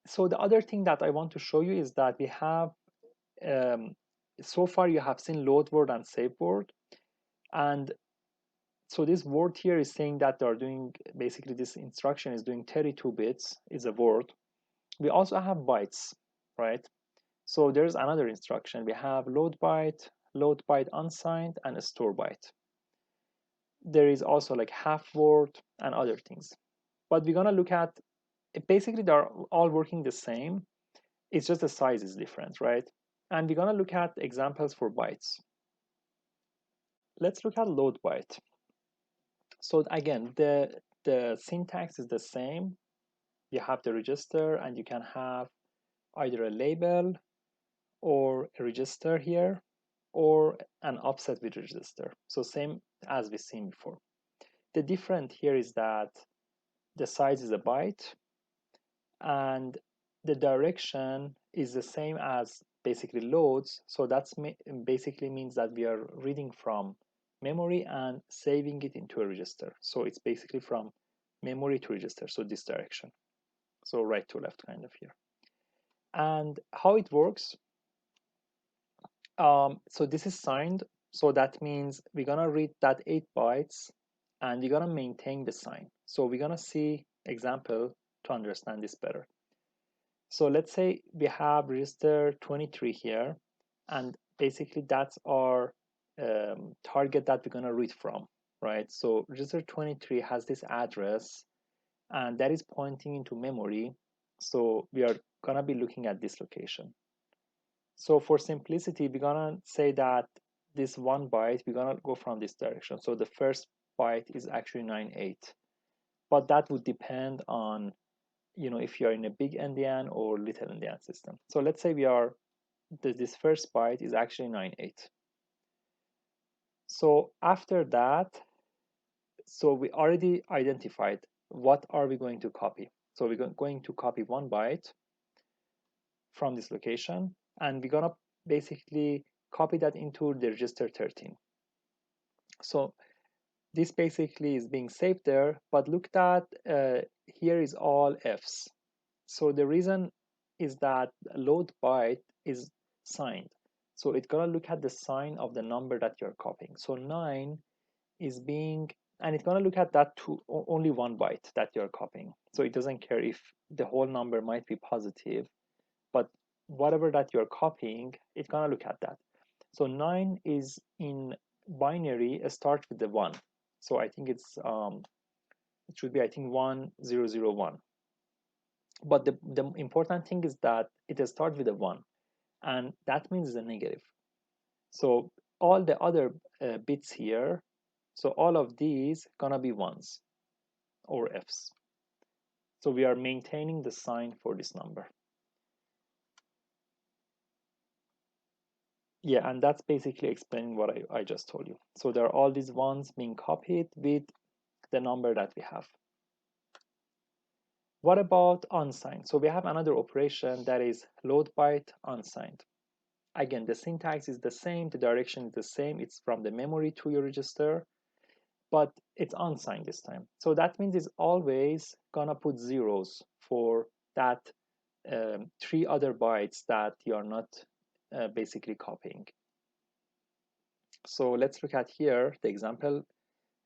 So the other thing that I want to show you is that we have, um, so far you have seen load word and save word. And so this word here is saying that they're doing, basically this instruction is doing 32 bits, is a word. We also have bytes, right? So there's another instruction. We have load byte unsigned, and a store byte. There is also like half word and other things. But we're gonna look at, basically they're all working the same. It's just the size is different, right? And we're gonna look at examples for bytes. Let's look at load byte. So again, the syntax is the same. You have the register, and you can have either a label or a register here, or an offset with register. So same as we've seen before. The different here is that the size is a byte, and the direction is the same as basically loads. So that's basically means that we are reading from memory and saving it into a register. So it's basically from memory to register, so this direction. So right to left kind of here. And how it works, so this is signed. So that means we're gonna read that 8 bytes, and we're gonna maintain the sign. So we're gonna see example to understand this better. So let's say we have register 23 here, and basically that's our target that we're gonna read from, right? So register 23 has this address, and that is pointing into memory. So we are gonna be looking at this location. So for simplicity, we're gonna say that this 1 byte, we're gonna go from this direction. So the first byte is actually 98, but that would depend on, if you're in a big endian or little endian system. So let's say this first byte is actually 98. So after that, so we already identified what are we going to copy. So we're going to copy 1 byte from this location, and we're gonna basically copy that into the register 13. So this basically is being saved there, but look that here is all Fs. So the reason is that load byte is signed. So it's gonna look at the sign of the number that you're copying. So 9 is being, and it's gonna look at that only 1 byte that you're copying. So it doesn't care if the whole number might be positive, but whatever that you're copying, it's gonna look at that. So 9 is in binary, start with the 1. So I think it should be, I think, 1001. But the important thing is that it starts with a 1, and that means it's a negative. So all the other bits here, so all of these gonna be ones or Fs. So we are maintaining the sign for this number. Yeah, and that's basically explaining what I just told you. So there are all these ones being copied with the number that we have. What about unsigned? So we have another operation that is load byte unsigned. Again, the syntax is the same, the direction is the same, it's from the memory to your register, but it's unsigned this time. So that means it's always gonna put zeros for that 3 other bytes that you're not basically copying. So let's look at here the example.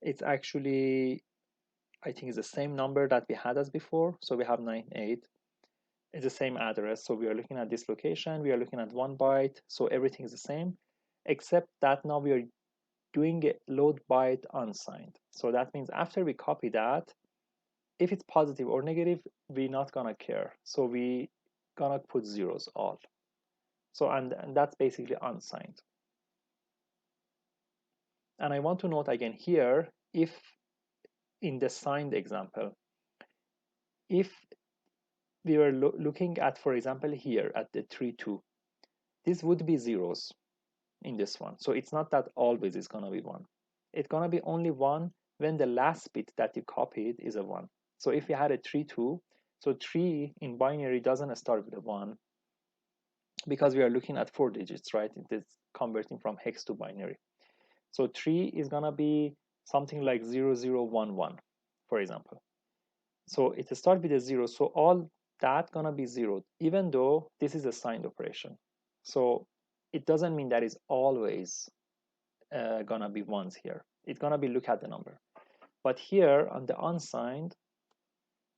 It's actually, I think it's the same number that we had as before. So we have 98. It's the same address. So we are looking at this location. We are looking at 1 byte. So everything is the same, except that now we are doing a load byte unsigned. So that means after we copy that, if it's positive or negative, we're not gonna care. So we gonna put zeros all. So and that's basically unsigned. And I want to note again here, if in the signed example, if we were looking at, for example, here at the 3-2, this would be zeros in this one. So it's not that always it's gonna be 1. It's gonna be only 1 when the last bit that you copied is a 1. So if you had a 3-2, so 3 in binary doesn't start with a 1 because we are looking at 4 digits, right? It is converting from hex to binary. So 3 is gonna be something like 0011, for example. So it starts with a 0. So all that's gonna be zeroed, even though this is a signed operation. So it doesn't mean that is always gonna be ones here. It's gonna be look at the number. But here on the unsigned,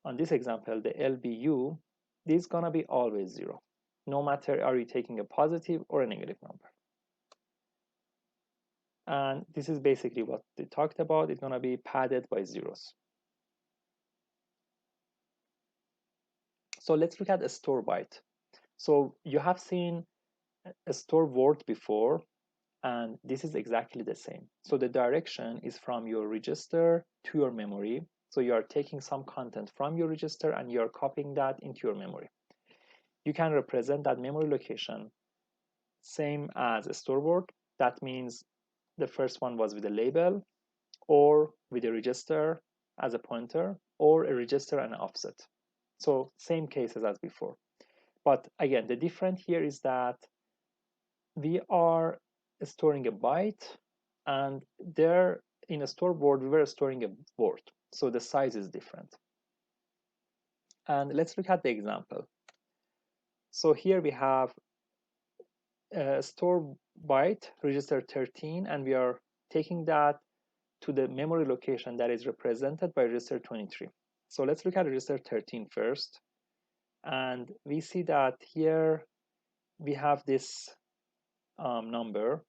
on this example, the LBU, this is gonna be always zero, no matter are you taking a positive or a negative number. And this is basically what they talked about. It's gonna be padded by zeros. So let's look at a store byte. So you have seen a store word before, and this is exactly the same. So the direction is from your register to your memory. So you are taking some content from your register and you are copying that into your memory. You can represent that memory location same as a store word. That means the first one was with a label or with a register as a pointer or a register and an offset. So same cases as before. But again, the difference here is that we are storing a byte, and there in a store word we were storing a word, so the size is different. And let's look at the example. So here we have a store byte register 13, and we are taking that to the memory location that is represented by register 23. So let's look at register 13 first, and we see that here we have this number,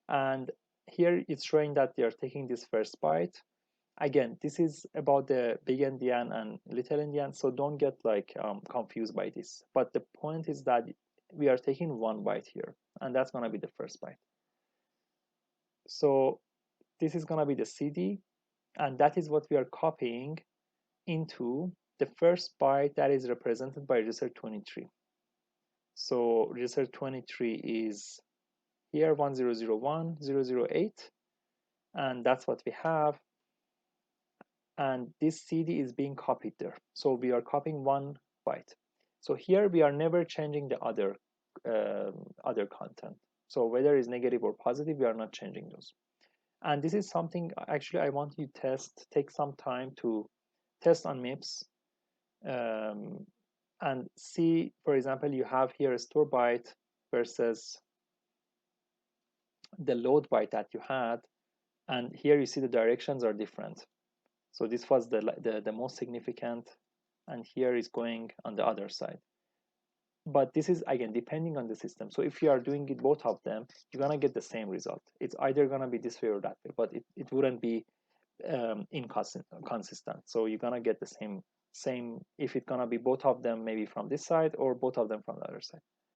and here it's showing that they are taking this first byte. Again, this is about the big endian and little endian, so don't get like confused by this. But the point is that we are taking one byte here, and that's going to be the first byte. So this is going to be the CD, and that is what we are copying into the first byte that is represented by register 23. So register 23 is here 1001 008, and that's what we have. And this CD is being copied there. So we are copying one byte. So here we are never changing the other content. So whether it's negative or positive, we are not changing those. And this is something actually I want you to test, take some time to test on MIPS and see, for example, you have here a store byte versus the load byte that you had. And here you see the directions are different. So this was the most significant, and here is going on the other side. But this is, again, depending on the system. So if you are doing it both of them, you're going to get the same result. It's either going to be this way or that way, but it wouldn't be inconsistent. So you're going to get the same if it's going to be both of them maybe from this side or both of them from the other side.